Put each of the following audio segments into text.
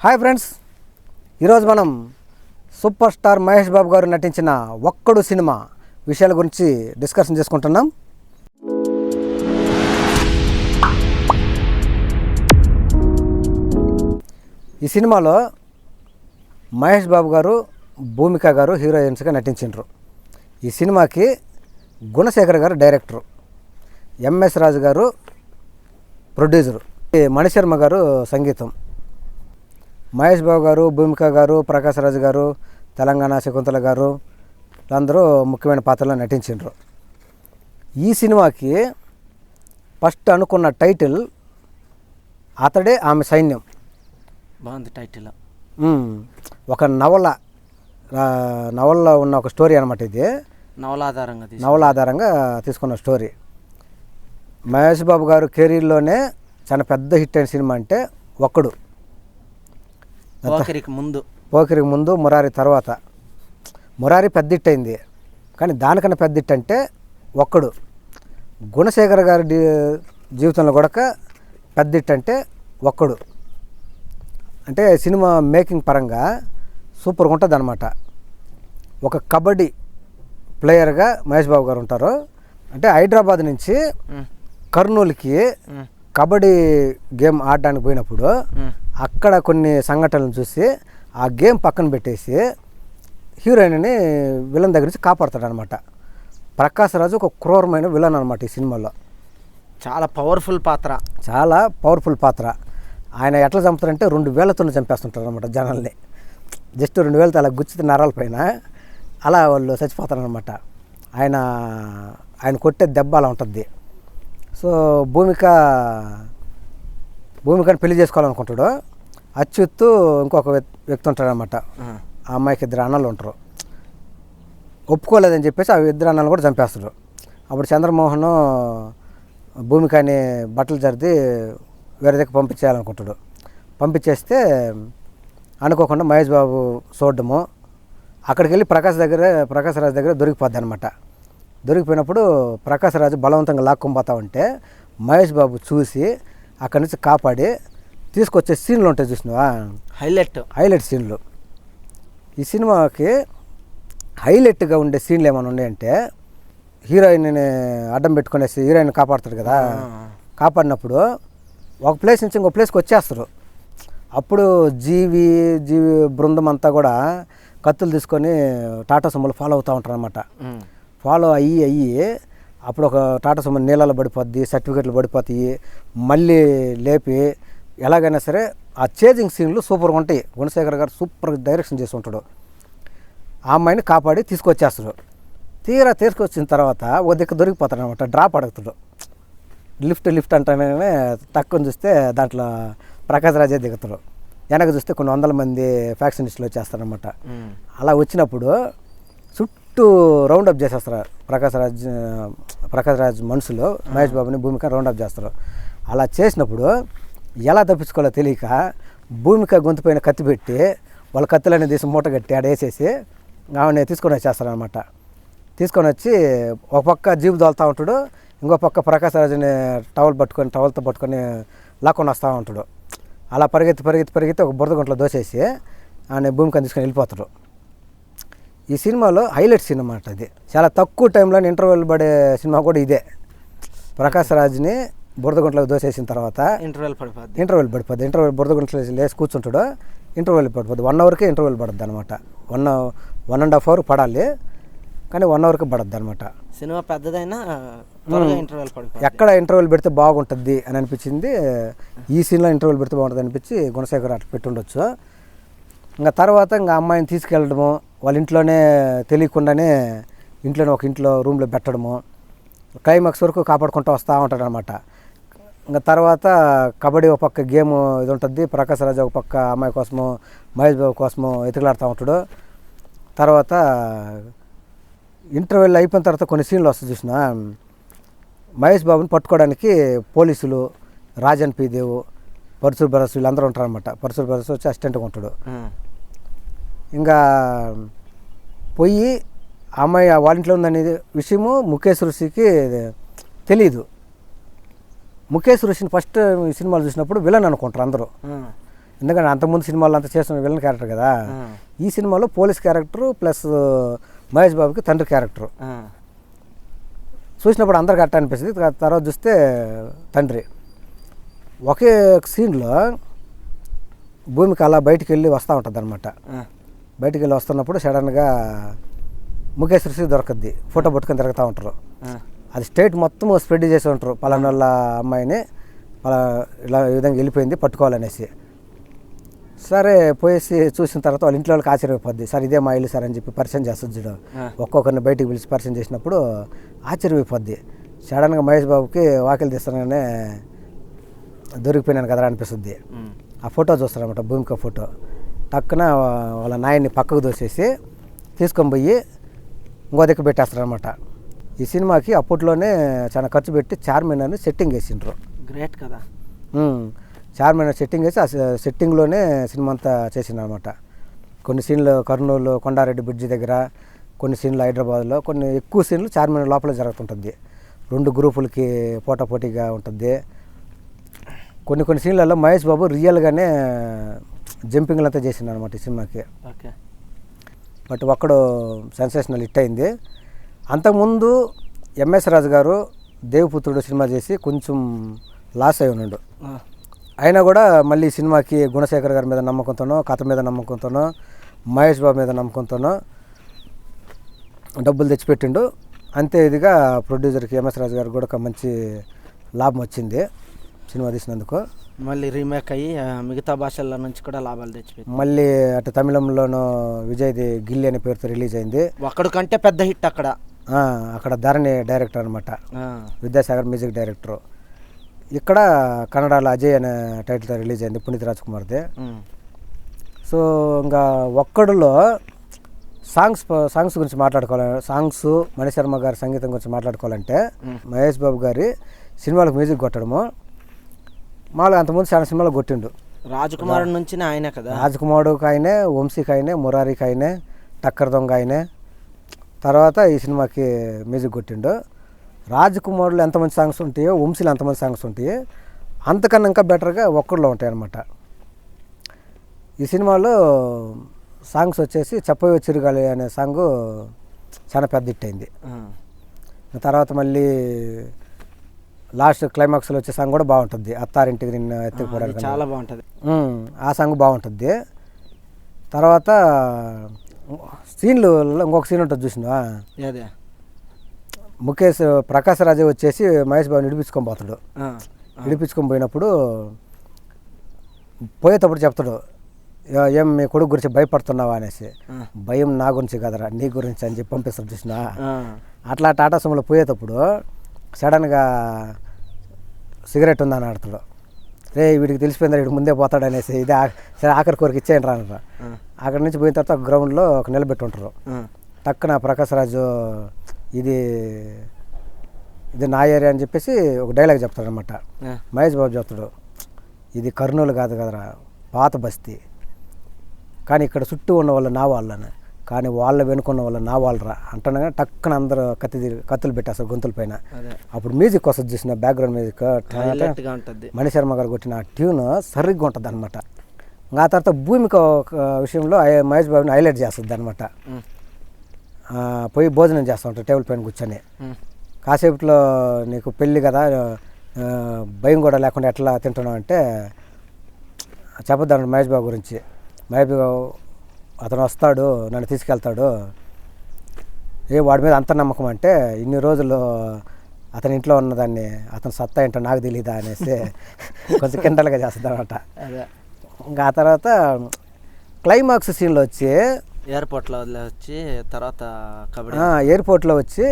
Hi friends, ఈరోజు మనం super star Mahesh Babu గారు నటించిన ఒక్కడు సినిమా విషయాల గురించి డిస్కషన్ చేసుకుంటున్నాం. ఈ సినిమాలో మహేష్ బాబు గారు, భూమిక గారు హీరోయిన్స్గా నటించారు. ఈ సినిమాకి గుణశేఖర్ గారు డైరెక్టరు, ఎంఎస్ రాజు గారు ప్రొడ్యూసరు, మణిశర్మ గారు సంగీతం. మహేష్ బాబు గారు, భూమిక గారు, ప్రకాష్ రాజు గారు, తెలంగాణ శకుంతల గారు అందరూ ముఖ్యమైన పాత్రలో నటించారు. ఈ సినిమాకి ఫస్ట్ అనుకున్న టైటిల్ అతడే ఆమె సైన్యం. బాగుంది టైటిల్. ఒక నవల్లో ఉన్న ఒక స్టోరీ అనమాట. ఇది నవల ఆధారంగా తీసుకున్న స్టోరీ. మహేష్ బాబు గారు కెరీర్లోనే చాలా పెద్ద హిట్ అయిన సినిమా అంటే ఒక్కడు. పోకిరికి ముందు మురారి తర్వాత. మురారి పెద్ద హిట్ అయింది, కానీ దానికన్నా పెద్ద హిట్ అంటే ఒక్కడు. గుణశేఖర్ గారి జీవితంలో కూడా పెద్ద హిట్ అంటే ఒక్కడు. అంటే సినిమా మేకింగ్ పరంగా సూపర్గా ఉంటుంది అన్నమాట. ఒక కబడ్డీ ప్లేయర్గా మహేష్ బాబు గారు ఉంటారు. అంటే హైదరాబాద్ నుంచి కర్నూలుకి కబడ్డీ గేమ్ ఆడడానికి పోయినప్పుడు అక్కడ కొన్ని సంఘటనలు చూసి ఆ గేమ్ పక్కన పెట్టేసి హీరోయిన్ని విలన్ దగ్గర నుంచి కాపాడుతాడు అనమాట. ప్రకాష్ రాజు ఒక క్రూరమైన విలన్ అనమాట ఈ సినిమాలో. చాలా పవర్ఫుల్ పాత్ర. ఆయన ఎట్లా చంపుతారంటే 2 వేలతో చంపేస్తుంటారు అనమాట జనాల్ని. జస్ట్ 2 వేలతో అలా గుచ్చితే నరాల పైన అలా వాళ్ళు చచ్చిపోతారనమాట. ఆయన కొట్టే దెబ్బ అలా ఉంటుంది. సో భూమికని పెళ్లి చేసుకోవాలనుకుంటాడు. అచ్యుత్తు ఇంకొక వ్యక్తి ఉంటాడు అనమాట. ఆ అమ్మాయికి 2 అన్నలు ఉంటారు. ఒప్పుకోలేదని చెప్పేసి ఆ 2 అన్నలు కూడా చంపేస్తాడు. అప్పుడు చంద్రమోహన్ భూమికని బట్టలు జరిది వేరే దగ్గర పంపించేయాలనుకుంటాడు. పంపించేస్తే అనుకోకుండా మహేష్ బాబు చూడడము, అక్కడికి వెళ్ళి ప్రకాష్ రాజు దగ్గర దొరికిపోద్ది అనమాట. దొరికిపోయినప్పుడు ప్రకాష్ రాజు బలవంతంగా లాక్కొని పోతా ఉంటే మహేష్ బాబు చూసి అక్కడి నుంచి కాపాడి తీసుకొచ్చే సీన్లు ఉంటాయి, చూసినావా? హైలైట్ సీన్లు. ఈ సినిమాకి హైలైట్గా ఉండే సీన్లు ఏమైనా ఉన్నాయంటే, హీరోయిన్ని అడ్డం పెట్టుకునేసి హీరోయిన్ కాపాడుతాడు కదా. కాపాడినప్పుడు ఒక ప్లేస్ నుంచి ఇంకో ప్లేస్కి వచ్చేస్తారు. అప్పుడు జీవి బృందం అంతా కూడా కత్తులు తీసుకొని టాటా సుమోలు ఫాలో అవుతూ ఉంటారు అనమాట. ఫాలో అయ్యి అప్పుడు ఒక టాటా సుమో నీళ్ళలో పడిపోద్ది, సర్టిఫికెట్లు పడిపోతాయి. మళ్ళీ లేపి ఎలాగైనా సరే ఆ చేజింగ్ సీన్లు సూపర్గా ఉంటాయి. గుణశేఖర్ గారు సూపర్గా డైరెక్షన్ చేసి ఉంటాడు. ఆ అమ్మాయిని కాపాడి తీసుకొచ్చేస్తాడు. తీసుకొచ్చిన తర్వాత ఓ దిక్కు దొరికిపోతాడు అనమాట. డ్రాప్ అడుగుతాడు. లిఫ్ట్ అంటేనే తక్కువ చూస్తే దాంట్లో ప్రకాష్ రాజే దిగుతాడు. వెనక చూస్తే కొన్ని 100 మంది ఫ్యాక్షనిస్టులు వచ్చేస్తారనమాట. అలా వచ్చినప్పుడు చుట్టూ రౌండప్ చేసేస్తారు ప్రకాష్ రాజ్ మనుషులు మహేష్ బాబుని, భూమిక రౌండప్ చేస్తారు. అలా చేసినప్పుడు ఎలా తప్పించుకోవాలో తెలియక భూమిక గొంతు పైన కత్తి పెట్టి వాళ్ళ కత్తులన్నీ తీసి మూట కట్టి ఆడేసేసి ఆమెని తీసుకొని వచ్చేస్తారనమాట. తీసుకొని వచ్చి ఒక పక్క జీపు దోలుతూ ఉంటాడు, ఇంకో పక్క ప్రకాష్ రాజుని టవల్తో పట్టుకొని లాక్కొని వస్తూ ఉంటాడు. అలా పరిగెత్తి ఒక బురద గుంటలో దోసేసి ఆయన భూమికని తీసుకొని వెళ్ళిపోతాడు. ఈ సినిమాలో హైలైట్ సినిమా అంట. అది చాలా తక్కువ టైంలో ఇంటర్వెల్ పడే సినిమా కూడా ఇదే. ప్రకాష్ రాజ్ని బురదగుంటలోకి దోసేసిన తర్వాత ఇంటర్వెల్ పడిపోద్ది. బురద గుంటలో లేసి కూర్చుంటాడు. ఇంటర్వెల్ పడిపోద్ది. 1 అవర్కే ఇంటర్వెల్ పడుద్ది అనమాట. 1.5 అవర్ పడాలి, కానీ 1 అవర్కి పడద్దు అనమాట. సినిమా పెద్దదైనా ఎక్కడ ఇంటర్వెల్ పెడితే బాగుంటుంది అని అనిపించింది. ఈ సీన్లో ఇంటర్వెల్ పెడితే బాగుంటుంది అనిపించి గుణశేఖర్ అట్లా పెట్టుండొచ్చు. ఇంకా తర్వాత అమ్మాయిని తీసుకెళ్ళడము, వాళ్ళ ఇంట్లోనే తెలియకుండానే ఒక ఇంట్లో రూమ్లో పెట్టడము, క్లైమాక్స్ వరకు కాపాడుకుంటూ వస్తూ ఉంటాడు అనమాట. ఇంకా తర్వాత కబడ్డీ ఒక పక్క గేమ్ ఇది ఉంటుంది, ప్రకాష్ రాజు ఒక పక్క అమ్మాయి కోసము, మహేష్ బాబు కోసము ఎతుకులాడుతూ ఉంటాడు. తర్వాత ఇంటర్వెల్ అయిపోయిన తర్వాత కొన్ని సీన్లు వస్తాయి, చూసిన మహేష్ బాబుని పట్టుకోవడానికి పోలీసులు, రాజన్ పి దేవ్, పరశుర్ బ్రదర్స్ వీళ్ళందరూ ఉంటారనమాట. పరశుర్ బ్రదర్స్ వచ్చి అసిస్టెంట్గా ఉంటాడు. ఇంకా పోయి అమ్మాయి వాళ్ళ ఇంట్లో ఉందనే విషయము ముఖేష్ ఋషికి తెలీదు. ముఖేష్ ఋషిని ఫస్ట్ ఈ సినిమాలు చూసినప్పుడు విలన్ అనుకుంటారు అందరూ. ఎందుకంటే అంతకుముందు సినిమాలో అంతా చేస్తున్న విలన్ క్యారెక్టర్ కదా, ఈ సినిమాలో పోలీస్ క్యారెక్టరు ప్లస్ మహేష్ బాబుకి తండ్రి క్యారెక్టరు. చూసినప్పుడు అందరికి అట్ట అనిపిస్తుంది. తర్వాత చూస్తే తండ్రి. ఒకే సీన్లో భూమిక అలా బయటికి వెళ్ళి వస్తూ ఉంటుంది అనమాట. బయటికి వెళ్ళి వస్తున్నప్పుడు సడన్గా ముఖేష్ ఋషి దొరకద్ది, ఫోటో పట్టుకొని తిరుగుతూ ఉంటారు. అది స్టేట్ మొత్తం స్ప్రెడ్ చేసి ఉంటారు, పలానా వాళ్ళ అమ్మాయిని ఇలా ఈ విధంగా వెళ్ళిపోయింది పట్టుకోవాలనేసి. సరే పోయేసి చూసిన తర్వాత వాళ్ళ ఇంట్లో వాళ్ళకి ఆశ్చర్యపోద్ది. సార్ ఇదే మా ఇల్లు సార్ అని చెప్పి పరిచయం చేస్తుంది చూడు. ఒక్కొక్కరిని బయటికి పిలిచి పరిచయం చేసినప్పుడు ఆశ్చర్యపోద్ది. సడన్గా మహేష్ బాబుకి వాకిలు తీస్తానగానే దొరికిపోయినాను కదా అనిపిస్తుంది. ఆ ఫోటో చూస్తారనమాట, భూమిక ఫోటో. టక్కున వాళ్ళ నాయన్ని పక్కకు దోసేసి తీసుకొని పోయి ఇంకో దగ్గర పెట్టేస్తారనమాట. ఈ సినిమాకి అప్పట్లోనే చాలా ఖర్చు పెట్టి చార్మినార్ని సెట్టింగ్ వేసిండ్రు. గ్రేట్ కదా. చార్మినార్ సెట్టింగ్ వేసి ఆ సెట్టింగ్లోనే సినిమా అంతా చేసిండ్రు అనమాట. కొన్ని సీన్లు కర్నూలు కొండారెడ్డి బ్రిడ్జి దగ్గర, కొన్ని సీన్లు హైదరాబాద్లో, కొన్ని ఎక్కువ సీన్లు చార్మినార్ లోపల జరుగుతుంటుంది. 2 గ్రూపులకి పోటాపోటీగా ఉంటుంది. కొన్ని సీన్లలో మహేష్ బాబు రియల్గానే జంపింగ్లు అంతా చేసిండు అనమాట ఈ సినిమాకి. ఓకే. బట్ ఒక్కడు సెన్సేషనల్ హిట్ అయింది. అంతకుముందు ఎంఎస్ రాజు గారు దేవపుత్రుడు సినిమా చేసి కొంచెం లాస్ అయి ఉన్నాడు. అయినా కూడా మళ్ళీ ఈ సినిమాకి గుణశేఖర్ గారి మీద నమ్మకంతోనో, కథ మీద నమ్మకంతోనో, మహేష్ బాబు మీద నమ్మకంతోనో డబ్బులు తెచ్చిపెట్టిండు. అంతే ఇదిగా ప్రొడ్యూసర్కి ఎంఎస్ రాజు గారికి కూడా ఒక మంచి లాభం వచ్చింది సినిమా తీసినందుకు. మళ్ళీ రీమేక్ అయ్యి మిగతా భాషల నుంచి కూడా లాభాలు తెచ్చిపెట్టి మళ్ళీ అటు తమిళంలోనూ విజయ్ది గిల్లి అనే పేరుతో రిలీజ్ అయింది. ఒక్కడు కంటే పెద్ద హిట్ అక్కడ. అక్కడ ధరణి డైరెక్టర్ అనమాట, విద్యాసాగర్ మ్యూజిక్ డైరెక్టరు. ఇక్కడ కన్నడలో అజయ్ అనే టైటిల్తో రిలీజ్ అయింది, పునీత్ రాజ్ కుమార్ది. సో ఇంకా ఒక్కడులో సాంగ్స్ గురించి మాట్లాడుకోవాలి, సాంగ్స్ మణిశర్మ గారి సంగీతం గురించి మాట్లాడుకోవాలంటే మహేష్ బాబు గారి సినిమాలకు మ్యూజిక్ కొట్టడము మామూలుగా అంతకుముందు చాలా సినిమాలు కొట్టిండు. రాజకుమార్ నుంచి ఆయనే కదా, రాజకుమారుడికి ఆయనే, వంశీకి ఆయనే, మురారికి ఆయనే, టక్కర్ దొంగ ఆయనే. తర్వాత ఈ సినిమాకి మ్యూజిక్ కొట్టిండు. రాజకుమారులు ఎంతమంది సాంగ్స్ ఉంటాయో వంశీలు ఎంతమంది సాంగ్స్ ఉంటాయి, అంతకన్నా ఇంకా బెటర్గా ఒక్కడిలో ఉంటాయి అన్నమాట. ఈ సినిమాలో సాంగ్స్ వచ్చేసి చెప్పవే చిరుగాలి అనే సాంగు చాలా పెద్ద హిట్ అయింది. తర్వాత మళ్ళీ లాస్ట్ క్లైమాక్స్లో వచ్చే సాంగ్ కూడా బాగుంటుంది, అత్తారింటికి నిన్ను ఎత్తుకుపోవడానికి, చాలా బాగుంటుంది. ఆ సాంగ్ బాగుంటుంది. తర్వాత సీన్లు ఇంకొక సీన్ ఉంటుంది చూసినా, అదే ముఖేష్ ప్రకాశ్ రాజే వచ్చేసి మహేష్ బాబుని ఇడిపించుకొని పోతాడు. ఇడిపించుకొని పోయినప్పుడు పోయేటప్పుడు చెప్తాడు, ఏం మీ కొడుకు గురించి భయపడుతున్నావా అనేసి. భయం నా గురించి కదరా నీ గురించి అని చెప్పి పంపిస్తాడు చూసినా. అట్లా టాటా సుమోలో పోయేటప్పుడు సడన్గా సిగరెట్ ఉందని ఆడతాడు. రే వీడికి తెలిసిపోయిందా వీడికి ముందే పోతాడు అనేసి, ఇదే సరే ఆఖరి కోరిక ఇచ్చేయండి రానరా. అక్కడి నుంచి పోయిన తర్వాత గ్రౌండ్లో ఒక నిలబెట్టి ఉంటారు. టక్కున ప్రకాశ్ రాజు ఇది నా ఏరియా అని చెప్పేసి ఒక డైలాగ్ చెప్తాడు అనమాట. మహేష్ బాబు చెప్తాడు, ఇది కర్నూలు కాదు కదరా పాత బస్తీ, కానీ ఇక్కడ చుట్టూ ఉన్న వాళ్ళు నా వాళ్ళని, కానీ వాళ్ళ వెనుకున్న వాళ్ళు నా వాళ్ళరా అంటున్నా. టక్కున అందరూ కత్తులు పెట్టేస్తారు గొంతుల పైన. అప్పుడు మ్యూజిక్ వస్తుంది చూసిన, బ్యాక్గ్రౌండ్ మ్యూజిక్ మణిశర్మ గారు కొట్టిన ఆ ట్యూన్ సరిగ్గా ఉంటుంది అనమాట. ఆ తర్వాత భూమిక విషయంలో మహేష్ బాబుని హైలైట్ చేస్తుంది అనమాట. పోయి భోజనం చేస్తూ ఉంటారు టేబుల్ పైన కూర్చొని. కాసేపులో నీకు పెళ్ళి కదా భయం కూడా లేకుండా ఎట్లా తింటున్నావు అంటే చెప్పొద్దు మహేష్ బాబు గురించి. మహేష్ బాబు అతను వస్తాడు నన్ను తీసుకెళ్తాడు, వాడి మీద అంత నమ్మకం అంటే ఇన్ని రోజులు అతని ఇంట్లో ఉన్నదాన్ని అతను సత్తా ఏంటో నాకు తెలియదా అనేసి కొంచెం కిండలుగా చేస్తుంది అనమాట. ఇంకా ఆ తర్వాత క్లైమాక్స్ సీన్లో వచ్చి ఎయిర్పోర్ట్లో వచ్చి తర్వాత ఎయిర్పోర్ట్లో వచ్చి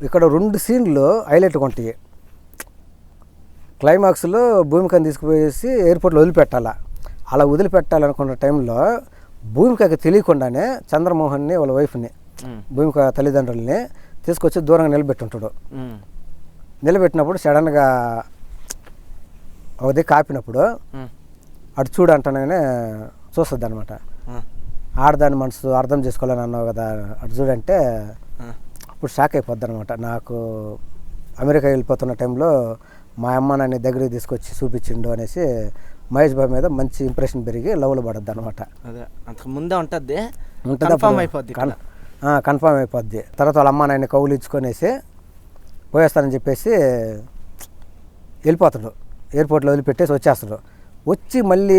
ఇక్కడ 2 సీన్లు హైలైట్గా ఉంటాయి. క్లైమాక్స్లో భూమికని తీసుకుపోయేసి ఎయిర్పోర్ట్లో వదిలిపెట్టాలా. అలా వదిలిపెట్టాలనుకున్న టైంలో భూమికకి తెలియకుండానే చంద్రమోహన్ని వాళ్ళ వైఫ్ని భూమిక తల్లిదండ్రుల్ని తీసుకొచ్చి దూరంగా నిలబెట్టుంటాడు. నిలబెట్టినప్పుడు సడన్గా ఒక దిక్కు ఆపినప్పుడు అటు చూడు అంటనే చూస్తుంది అనమాట. ఆడదాని మనసు అర్థం చేసుకోవాలని అన్నావు కదా అటు చూడంటే అప్పుడు షాక్ అయిపోద్ది అనమాట. నాకు అమెరికా వెళ్ళిపోతున్న టైంలో మా అమ్మ నన్ను దగ్గరికి తీసుకొచ్చి చూపించిండు అనేసి మహేష్ బాబు మీద మంచి ఇంప్రెషన్ పెరిగి లవ్లో పడద్ది అనమాట. అదే అంతకు ముందే ఉంటుంది కన్ఫామ్ అయిపోద్ది. తర్వాత వాళ్ళ అమ్మ నాయన్ని కౌలు ఇచ్చుకొనేసి పోయేస్తానని చెప్పేసి వెళ్ళిపోతాడు. ఎయిర్పోర్ట్లో వదిలిపెట్టేసి వచ్చేస్తాడు. వచ్చి మళ్ళీ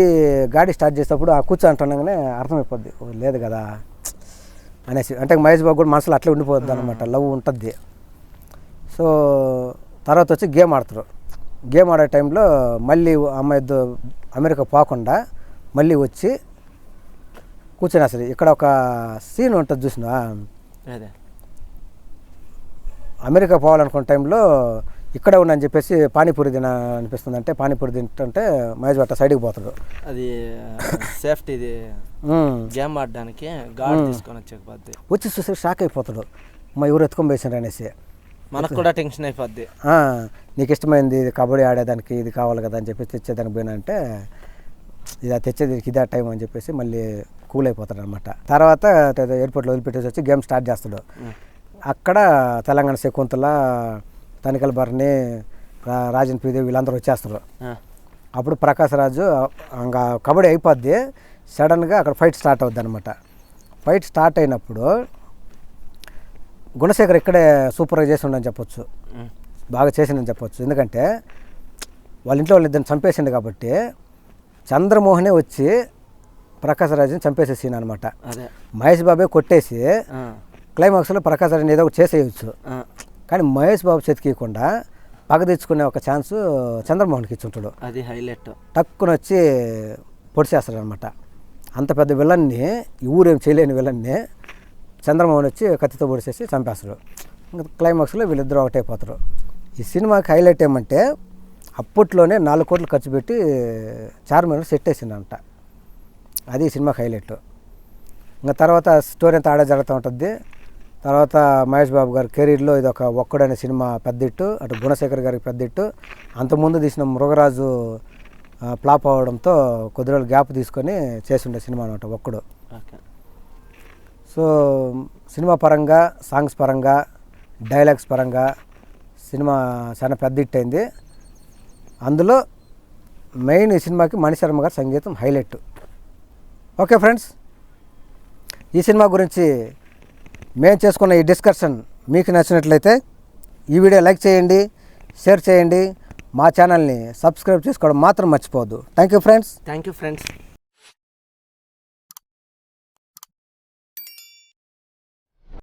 గాడి స్టార్ట్ చేసేటప్పుడు ఆ కూర్చో అంటుండగానే అర్థమైపోద్ది లేదు కదా అనేసి. అంటే మహేష్ బాబు కూడా మనసులో అట్లే ఉండిపోద్ది అనమాట, లవ్ ఉంటుంది. సో తర్వాత వచ్చి గేమ్ ఆడతారు. గేమ్ ఆడే టైంలో మళ్ళీ అమ్మాయి అమెరికా పోకుండా మళ్ళీ వచ్చి కూర్చొని అసలు ఇక్కడ ఒక సీన్ ఉంటుంది చూసినా, అమెరికా పోవాలనుకున్న టైంలో ఇక్కడే ఉండని చెప్పేసి పానీపూరి తిన అనిపిస్తుంది అంటే పానీపూరి తింటుంటే మహేష్ బాబు సైడ్కి పోతాడు. అది సేఫ్టీది గేమ్ ఆడడానికి గార్డ్ తీసుకొని వచ్చేకపోద్ది. వచ్చి చూసి షాక్ అయిపోతాడు, మా ఎవరు ఎత్తుకొని వేసారు అనేసి. మనకు కూడా టెన్షన్ అయిపోద్ది. నీకు ఇష్టమైంది ఇది కబడ్డీ ఆడేదానికి ఇది కావాలి కదా అని చెప్పేసి తెచ్చేదానికి పోయినా అంటే ఇది తెచ్చేది ఇదే టైం అని చెప్పేసి మళ్ళీ కూల్ అయిపోతాడు అనమాట. తర్వాత ఎయిర్పోర్ట్లో వదిలిపెట్టేసి వచ్చి గేమ్ స్టార్ట్ చేస్తాడు. అక్కడ తెలంగాణ శకుంతల, తనికల భరణి, రాజన్ పీదేవి వీళ్ళందరూ వచ్చేస్తారు. అప్పుడు ప్రకాష్ రాజు ఇంకా కబడ్డీ అయిపోద్ది, సడన్గా అక్కడ ఫైట్ స్టార్ట్ అవుద్ది అనమాట. ఫైట్ స్టార్ట్ అయినప్పుడు గుణశేఖర్ ఇక్కడే సూపర్గా చేసి ఉండని చెప్పొచ్చు, బాగా చేసిండని చెప్పొచ్చు. ఎందుకంటే వాళ్ళ ఇంట్లో వాళ్ళు ఇద్దరిని చంపేసిండు కాబట్టి చంద్రమోహనే వచ్చి ప్రకాష్ రాజుని చంపేసే సీన్ అనమాట. మహేష్ బాబే కొట్టేసి క్లైమాక్స్లో ప్రకాష్ రాజుని ఏదో ఒకటి చేసేయచ్చు, కానీ మహేష్ బాబు చేతికియకుండా పగ తెచ్చుకునే ఒక ఛాన్స్ చంద్రమోహన్కి ఇచ్చుంటాడు. అది హైలైట్. టక్కున వచ్చి పొడిచేస్తాడు అనమాట. అంత పెద్ద విలన్ని, ఈ ఊరేం చేయలేని విలన్ని చంద్రమోహన్ వచ్చి కత్తితో పొడిచేసి చంపేస్తాడు. ఇంకా క్లైమాక్స్లో వీళ్ళిద్దరూ ఒకటైపోతారు. ఈ సినిమాకి హైలైట్ ఏమంటే అప్పట్లోనే 4 కోట్లు ఖర్చు పెట్టి చార్మినార్ సెట్ వేసిందంట. అది ఈ సినిమాకి హైలైట్. ఇంకా తర్వాత స్టోరీ అంతా ఆడే జరుగుతూ ఉంటుంది. తర్వాత మహేష్ బాబు గారి కెరీర్లో ఇది ఒక ఒక్కడనే సినిమా పెద్ద హిట్, అటు గుణశేఖర్ గారికి పెద్ద హిట్. అంతకుముందు తీసిన మృగరాజు ఫ్లాప్ అవ్వడంతో కొద్ది రోజులు గ్యాప్ తీసుకొని చేసిండే సినిమా అనమాట ఒక్కడు. సో సినిమా పరంగా, సాంగ్స్ పరంగా, డైలాగ్స్ పరంగా సినిమా చాలా పెద్ద హిట్ అయింది. అందులో మెయిన్ ఈ సినిమాకి మణిశర్మ గారి సంగీతం హైలైట్. ఓకే ఫ్రెండ్స్, ఈ సినిమా గురించి మేము చేసుకున్న ఈ డిస్కషన్ మీకు నచ్చినట్లయితే ఈ వీడియో లైక్ చేయండి, షేర్ చేయండి, మా ఛానల్ని సబ్స్క్రైబ్ చేసుకోవడం మాత్రం మర్చిపోవద్దు. Thank you friends.